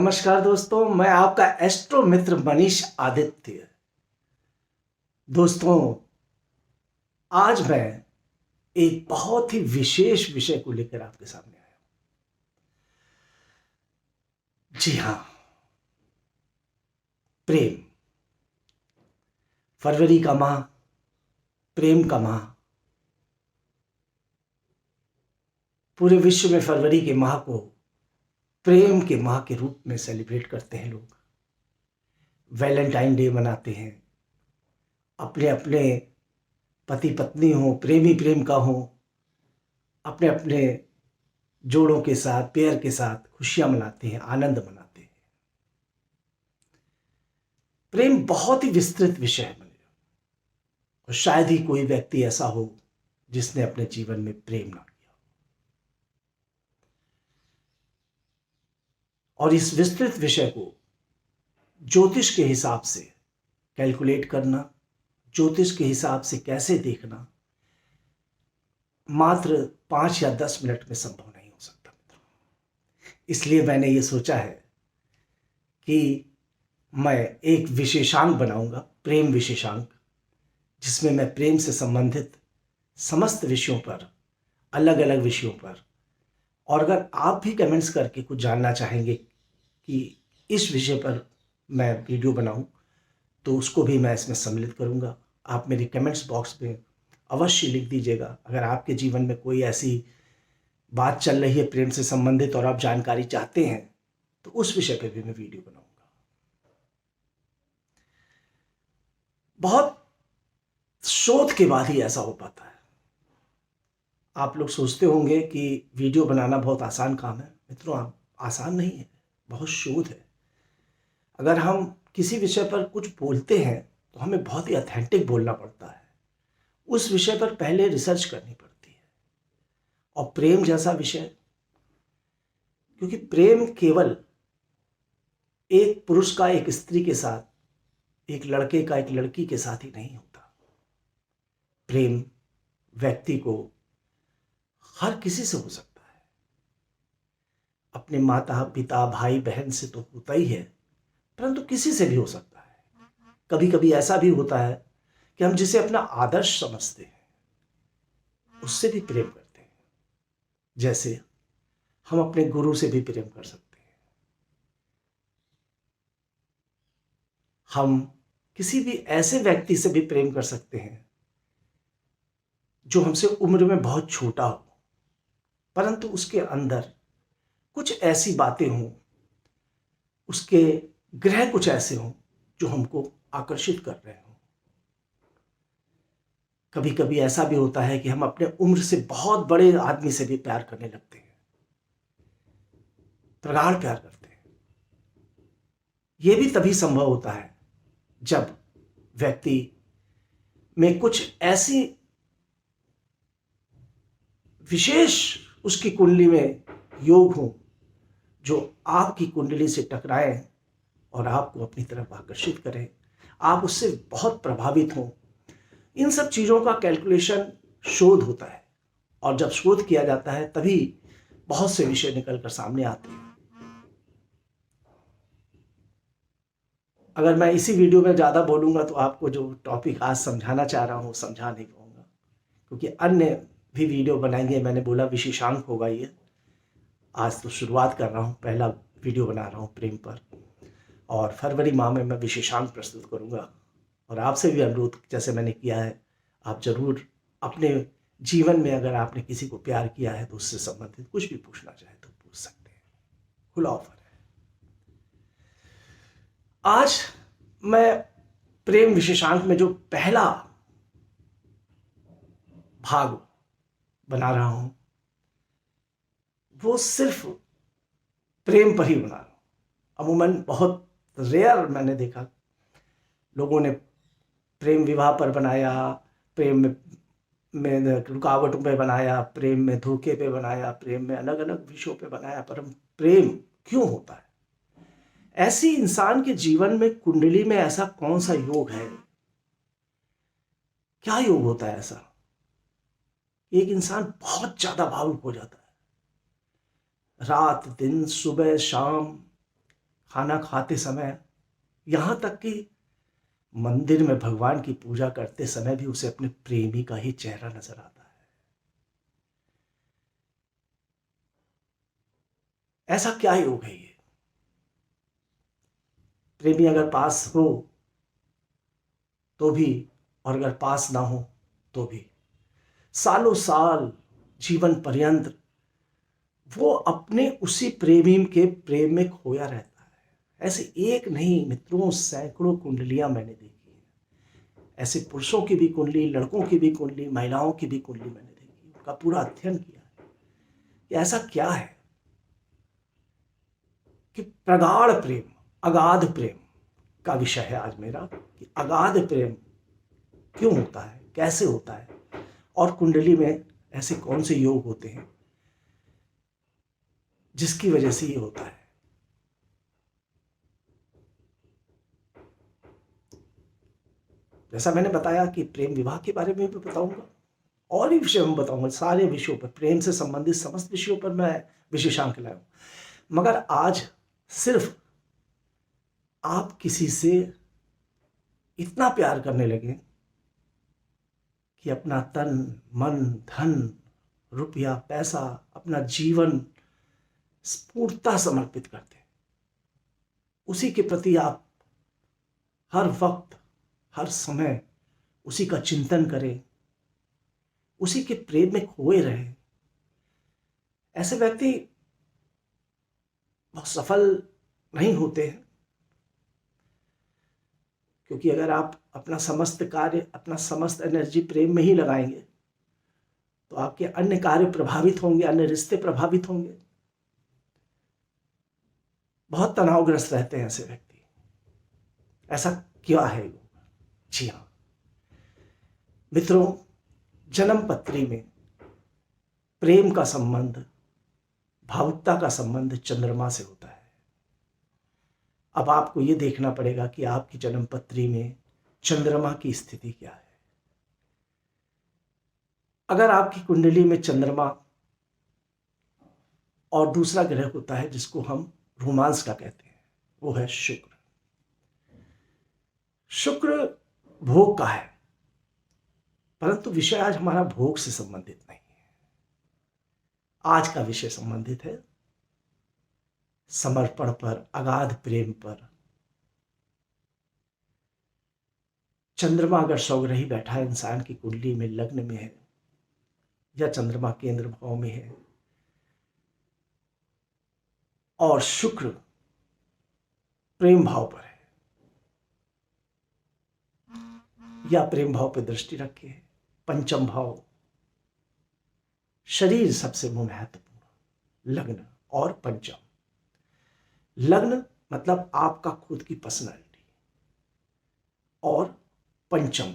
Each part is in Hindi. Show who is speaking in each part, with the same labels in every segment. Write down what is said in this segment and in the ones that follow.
Speaker 1: नमस्कार दोस्तों, मैं आपका एस्ट्रो मित्र मनीष आदित्य। दोस्तों, आज मैं एक बहुत ही विशेष विषय को लेकर आपके सामने आया हूं। जी हाँ, प्रेम। फरवरी का माह, प्रेम का माह। पूरे विश्व में फरवरी के माह को प्रेम के माह के रूप में सेलिब्रेट करते हैं लोग। वैलेंटाइन डे मनाते हैं। अपने अपने पति पत्नी हो, प्रेमी प्रेमिका हो, अपने अपने जोड़ों के साथ, पेयर के साथ खुशियां मनाते हैं, आनंद मनाते हैं। प्रेम बहुत ही विस्तृत विषय है और शायद ही कोई व्यक्ति ऐसा हो जिसने अपने जीवन में प्रेम ना किया। और इस विस्तृत विषय को ज्योतिष के हिसाब से कैलकुलेट करना, ज्योतिष के हिसाब से कैसे देखना, मात्र 5 या 10 मिनट में संभव नहीं हो सकता मित्रों। इसलिए मैंने ये सोचा है कि मैं एक विशेषांक बनाऊंगा, प्रेम विशेषांक, जिसमें मैं प्रेम से संबंधित समस्त विषयों पर, अलग अलग विषयों पर, और अगर आप भी कमेंट्स करके कुछ जानना चाहेंगे कि इस विषय पर मैं वीडियो बनाऊं, तो उसको भी मैं इसमें सम्मिलित करूंगा। आप मेरे कमेंट्स बॉक्स में अवश्य लिख दीजिएगा। अगर आपके जीवन में कोई ऐसी बात चल रही है प्रेम से संबंधित और आप जानकारी चाहते हैं, तो उस विषय पर भी मैं वीडियो बनाऊंगा। बहुत शोध के बाद ही ऐसा हो पाता है। आप लोग सोचते होंगे कि वीडियो बनाना बहुत आसान काम है। मित्रों, आसान नहीं है, बहुत शोध है। अगर हम किसी विषय पर कुछ बोलते हैं तो हमें बहुत ही ऑथेंटिक बोलना पड़ता है। उस विषय पर पहले रिसर्च करनी पड़ती है। और प्रेम जैसा विषय, क्योंकि प्रेम केवल एक पुरुष का एक स्त्री के साथ, एक लड़के का एक लड़की के साथ ही नहीं होता। प्रेम व्यक्ति को हर किसी से हो सकता है। अपने माता पिता भाई बहन से तो होता ही है, परंतु किसी से भी हो सकता है। कभी कभी ऐसा भी होता है कि हम जिसे अपना आदर्श समझते हैं उससे भी प्रेम करते हैं। जैसे हम अपने गुरु से भी प्रेम कर सकते हैं। हम किसी भी ऐसे व्यक्ति से भी प्रेम कर सकते हैं जो हमसे उम्र में बहुत छोटा हो, परंतु उसके अंदर कुछ ऐसी बातें हों, उसके ग्रह कुछ ऐसे हों जो हमको आकर्षित कर रहे हों। कभी कभी ऐसा भी होता है कि हम अपने उम्र से बहुत बड़े आदमी से भी प्यार करने लगते हैं, प्रगाढ़ प्यार करते हैं। यह भी तभी संभव होता है जब व्यक्ति में कुछ ऐसी विशेष उसकी कुंडली में योग हो जो आपकी कुंडली से टकराए और आपको अपनी तरफ आकर्षित करें, आप उससे बहुत प्रभावित हों। इन सब चीज़ों का कैलकुलेशन, शोध होता है। और जब शोध किया जाता है तभी बहुत से विषय निकल कर सामने आते हैं। अगर मैं इसी वीडियो में ज़्यादा बोलूँगा तो आपको जो टॉपिक आज समझाना चाह रहा हूँ समझा नहीं पाऊँगा, क्योंकि अन्य भी वीडियो बनाएंगे। मैंने बोला विशेषांक होगा ये। आज तो शुरुआत कर रहा हूँ, पहला वीडियो बना रहा हूँ प्रेम पर, और फरवरी माह में मैं विशेषांक प्रस्तुत करूँगा। और आपसे भी अनुरोध, जैसे मैंने किया है, आप ज़रूर अपने जीवन में अगर आपने किसी को प्यार किया है तो उससे संबंधित कुछ भी पूछना चाहे तो पूछ सकते हैं। खुला ऑफर है। आज मैं प्रेम विशेषांक में जो पहला भाग बना रहा हूं वो सिर्फ प्रेम पर ही बना रहा हूं। अमूमन बहुत रेयर मैंने देखा लोगों ने प्रेम विवाह पर बनाया, प्रेम में रुकावटों पे बनाया, प्रेम में धोखे पे बनाया, प्रेम में अलग अलग विषयों पे बनाया। पर प्रेम क्यों होता है? ऐसी इंसान के जीवन में कुंडली में ऐसा कौन सा योग है? क्या योग होता है ऐसा? एक इंसान बहुत ज्यादा भावुक हो जाता है। रात दिन सुबह शाम खाना खाते समय, यहाँ तक कि मंदिर में भगवान की पूजा करते समय भी उसे अपने प्रेमी का ही चेहरा नजर आता है। ऐसा क्या योग है ये? प्रेमी अगर पास हो तो भी, और अगर पास ना हो तो भी, सालों साल, जीवन पर्यंत वो अपने उसी प्रेमी के प्रेम में खोया रहता है। ऐसे एक नहीं मित्रों, सैकड़ों कुंडलियां मैंने देखी हैं। ऐसे पुरुषों की भी कुंडली, लड़कों की भी कुंडली, महिलाओं की भी कुंडली मैंने देखी, उनका पूरा अध्ययन किया है कि ऐसा क्या है कि प्रगाढ़ प्रेम, अगाध प्रेम का विषय है आज मेरा, कि अगाध प्रेम क्यों होता है, कैसे होता है, और कुंडली में ऐसे कौन से योग होते हैं जिसकी वजह से ये होता है। जैसा मैंने बताया कि प्रेम विवाह के बारे में भी बताऊंगा, और भी विषय में बताऊंगा, सारे विषयों पर, प्रेम से संबंधित समस्त विषयों पर मैं विशेषांक लाया हूं। मगर आज सिर्फ आप किसी से इतना प्यार करने लगे कि अपना तन, मन, धन, रुपया, पैसा, अपना जीवन पूर्णतः समर्पित कर दें, उसी के प्रति आप हर वक्त, हर समय उसी का चिंतन करें, उसी के प्रेम में खोए रहें। ऐसे व्यक्ति बहुत सफल नहीं होते हैं, क्योंकि अगर आप अपना समस्त कार्य, अपना समस्त एनर्जी प्रेम में ही लगाएंगे तो आपके अन्य कार्य प्रभावित होंगे, अन्य रिश्ते प्रभावित होंगे। बहुत तनावग्रस्त रहते हैं ऐसे व्यक्ति। ऐसा क्या है? जी हाँ मित्रों, जन्म पत्री में प्रेम का संबंध, भावुकता का संबंध चंद्रमा से होता है। अब आपको यह देखना पड़ेगा कि आपकी जन्म पत्री में चंद्रमा की स्थिति क्या है। अगर आपकी कुंडली में चंद्रमा और दूसरा ग्रह होता है जिसको हम रोमांस का कहते हैं, वो है शुक्र। शुक्र भोग का है, परंतु विषय आज हमारा भोग से संबंधित नहीं है। आज का विषय संबंधित है समर्पण पर, अगाध प्रेम पर। चंद्रमा अगर सौग्रही बैठा है इंसान की कुंडली में, लग्न में है, या चंद्रमा केंद्र भाव में है, और शुक्र प्रेम भाव पर है, या प्रेम भाव पर दृष्टि रखे, पंचम भाव, शरीर सबसे महत्वपूर्ण, लग्न और पंचम। लग्न मतलब आपका खुद की पर्सनालिटी, और पंचम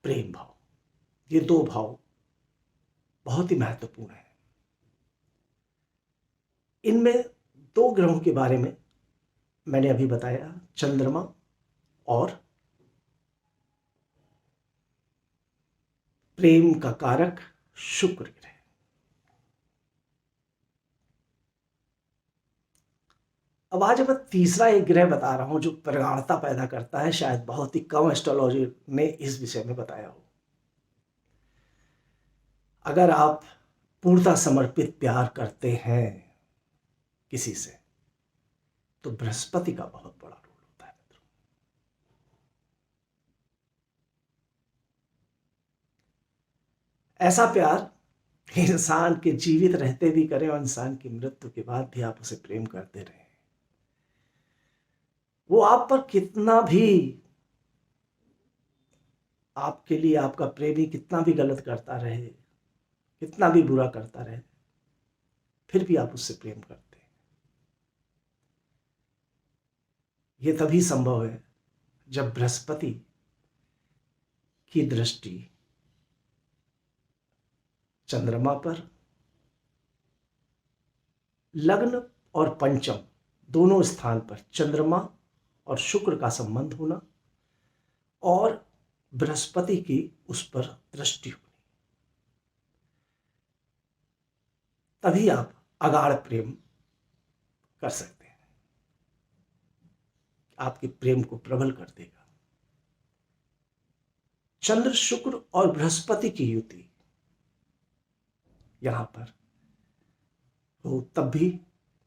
Speaker 1: प्रेम भाव। ये दो भाव बहुत ही महत्वपूर्ण है। इनमें दो ग्रहों के बारे में मैंने अभी बताया, चंद्रमा और प्रेम का कारक शुक्र ग्रह। अब आज मैं तीसरा एक ग्रह बता रहा हूं जो प्रगाढ़ता पैदा करता है, शायद बहुत ही कम एस्ट्रोलॉजी ने इस विषय में बताया हो। अगर आप पूर्णतः समर्पित प्यार करते हैं किसी से, तो बृहस्पति का बहुत बड़ा रोल होता है मित्रों। ऐसा प्यार इंसान के जीवित रहते भी करें और इंसान की मृत्यु के बाद भी आप उसे प्रेम करते रहें। वो आप पर कितना भी, आपके लिए आपका प्रेमी कितना भी गलत करता रहे, कितना भी बुरा करता रहे, फिर भी आप उससे प्रेम करते हैं। यह तभी संभव है जब बृहस्पति की दृष्टि चंद्रमा पर, लग्न और पंचम दोनों स्थान पर चंद्रमा और शुक्र का संबंध होना, और बृहस्पति की उस पर दृष्टि होनी, तभी आप अगाढ़ प्रेम कर सकते हैं। आपके प्रेम को प्रबल कर देगा। चंद्र, शुक्र और बृहस्पति की युति यहां पर हो, तब भी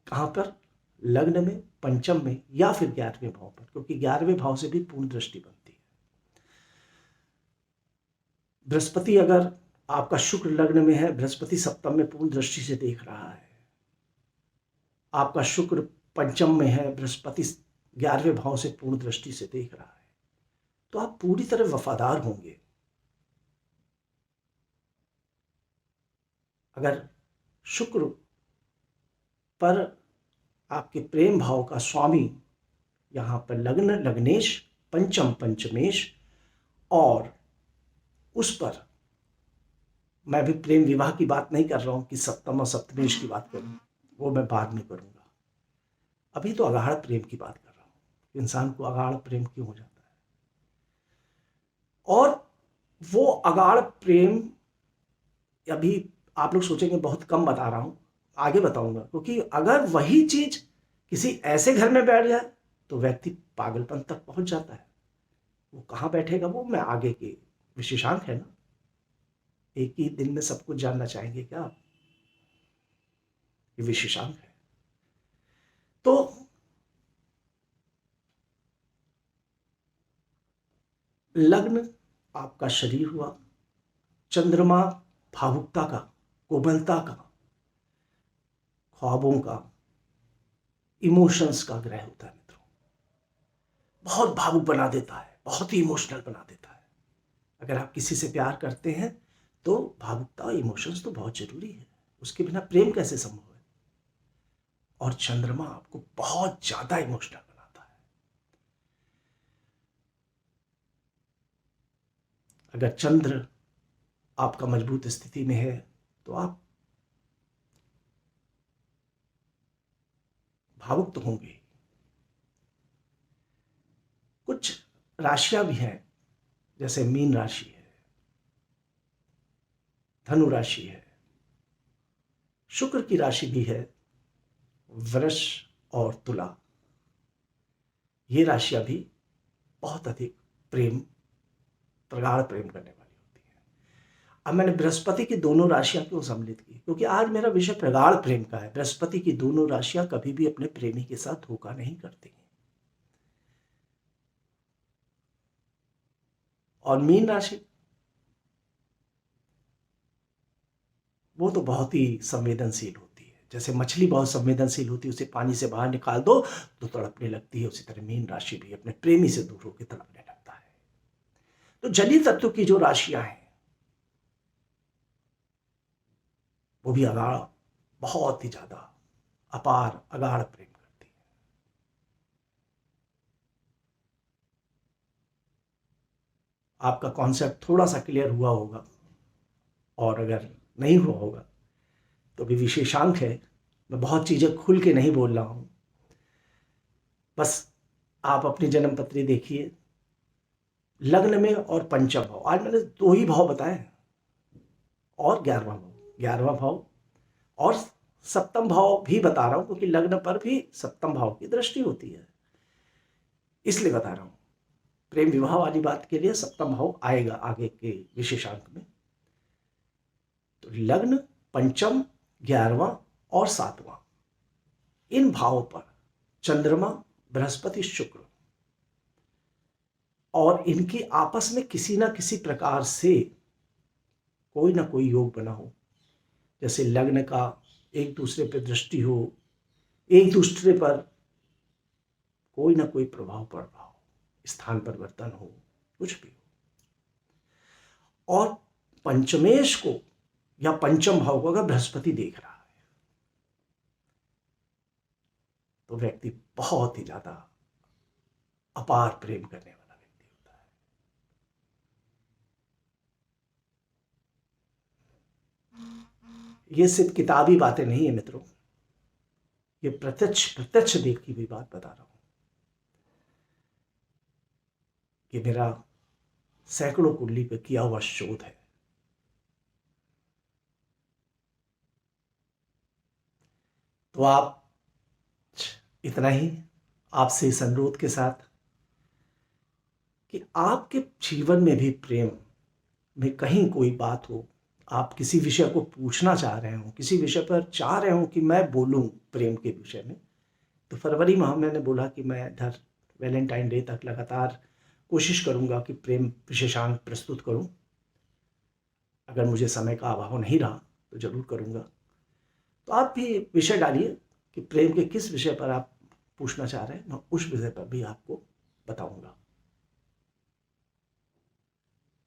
Speaker 1: कहां पर? लग्न में, पंचम में या फिर 11वें भाव पर, क्योंकि 11वें भाव से भी पूर्ण दृष्टि बनती है। बृहस्पति अगर आपका शुक्र लग्न में है, बृहस्पति सप्तम में पूर्ण दृष्टि से देख रहा है। आपका शुक्र पंचम में है, बृहस्पति 11वें भाव से पूर्ण दृष्टि से देख रहा है, तो आप पूरी तरह वफादार होंगे। अगर शुक्र पर आपके प्रेम भाव का स्वामी यहां पर लग्न, लग्नेश, पंचम, पंचमेश, और उस पर मैं भी प्रेम विवाह की बात नहीं कर रहा हूं कि सप्तम और सप्तमेश की बात करूं, वो मैं बाद में करूंगा। अभी तो अगाढ़ प्रेम की बात कर रहा हूं। इंसान को अगाढ़ प्रेम क्यों हो जाता है, और वो अगाढ़ प्रेम अभी आप लोग सोचेंगे बहुत कम बता रहा हूं, आगे बताऊंगा। क्योंकि अगर वही चीज किसी ऐसे घर में बैठ जाए तो व्यक्ति पागलपन तक पहुंच जाता है। वो कहां बैठेगा, वो मैं आगे के विशेषांक है ना। एक ही दिन में सब कुछ जानना चाहेंगे क्या आप? ये विशेषांक है। तो लग्न आपका शरीर हुआ, चंद्रमा भावुकता का, कोमलता का, ख्वाबों का, इमोशंस का ग्रह होता है मित्रों। बहुत भावुक बना देता है, बहुत ही इमोशनल बना देता है। अगर आप किसी से प्यार करते हैं तो भावुकता, इमोशंस तो बहुत जरूरी है, उसके बिना प्रेम कैसे संभव है। और चंद्रमा आपको बहुत ज्यादा इमोशनल बनाता है। अगर चंद्र आपका मजबूत स्थिति में है तो आप भावुक तो होंगे। कुछ राशियां भी हैं, जैसे मीन राशि है, धनु राशि है, शुक्र की राशि भी है, वृष और तुला, ये राशियां भी बहुत अधिक प्रेम, प्रगाढ़ प्रेम करने वाली होती है। अब मैंने बृहस्पति की दोनों राशियां क्यों सम्मिलित की, क्योंकि आज मेरा विषय प्रगाढ़ प्रेम का है। बृहस्पति की दोनों राशियां कभी भी अपने प्रेमी के साथ धोखा नहीं करती। और मीन राशि, वो तो बहुत ही संवेदनशील होती है। जैसे मछली बहुत संवेदनशील होती है, उसे पानी से बाहर निकाल दो तो तड़पने लगती है, उसी तरह मीन राशि भी अपने प्रेमी से दूर होकर तड़पने लगता है। तो जलीय तत्व की जो राशियां हैं वो भी अगाढ़, बहुत ही ज्यादा अपार अगाढ़ प्रेम करती है। आपका कॉन्सेप्ट थोड़ा सा क्लियर हुआ होगा, और अगर नहीं हुआ होगा तो भी विशेषांक है। मैं बहुत चीजें खुल के नहीं बोल रहा हूं, बस आप अपनी जन्म पत्री देखिए, लग्न में और पंचम भाव, आज मैंने दो ही भाव बताए, और 11वां भाव, 11वां भाव और सप्तम भाव भी बता रहा हूं, क्योंकि लग्न पर भी सप्तम भाव की दृष्टि होती है, इसलिए बता रहा हूं। प्रेम विवाह वाली बात के लिए सप्तम भाव आएगा आगे के विशेषांक में। तो लग्न, पंचम, 11वां और 7वां, इन भावों पर चंद्रमा, बृहस्पति, शुक्र, और इनकी आपस में किसी ना किसी प्रकार से कोई ना कोई योग बना हो। जैसे लग्न का एक दूसरे पर दृष्टि हो, एक दूसरे पर कोई ना कोई प्रभाव पड़ रहा हो, स्थान परिवर्तन हो, कुछ भी हो। और पंचमेश को या पंचम भाव को अगर बृहस्पति देख रहा है तो व्यक्ति बहुत ही ज्यादा अपार प्रेम करने वाला व्यक्ति होता है। ये सिर्फ किताबी बातें नहीं है मित्रों, ये प्रत्यक्ष प्रत्यक्ष देखी हुई बात बता रहा हूं। ये मेरा सैकड़ों कुंडली पे किया हुआ शोध है। तो आप इतना ही, आपसे इस अनुरोध के साथ कि आपके जीवन में भी प्रेम में कहीं कोई बात हो, आप किसी विषय को पूछना चाह रहे हो, किसी विषय पर चाह रहे हो कि मैं बोलूं प्रेम के विषय में, तो फरवरी माह मैंने बोला कि मैं इधर वैलेंटाइन डे तक लगातार कोशिश करूंगा कि प्रेम विशेषांक प्रस्तुत करूं। अगर मुझे समय का अभाव नहीं रहा तो ज़रूर करूंगा। तो आप भी विषय डालिए कि प्रेम के किस विषय पर आप पूछना चाह रहे हैं, मैं उस विषय पर भी आपको बताऊंगा।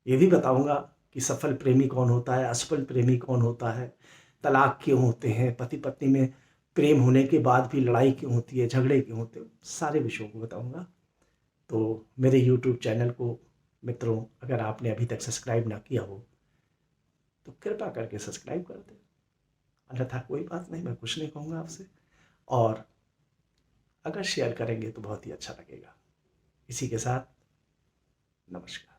Speaker 1: ये भी बताऊंगा कि सफल प्रेमी कौन होता है, असफल प्रेमी कौन होता है, तलाक क्यों होते हैं, पति पत्नी में प्रेम होने के बाद भी लड़ाई क्यों होती है, झगड़े क्यों होते हैं, सारे विषयों को बताऊंगा। तो मेरे यूट्यूब चैनल को मित्रों, अगर आपने अभी तक सब्सक्राइब ना किया हो तो कृपया करके सब्सक्राइब कर दें। अन्यथा कोई बात नहीं, मैं कुछ नहीं कहूँगा आपसे। और अगर शेयर करेंगे तो बहुत ही अच्छा लगेगा। इसी के साथ नमस्कार।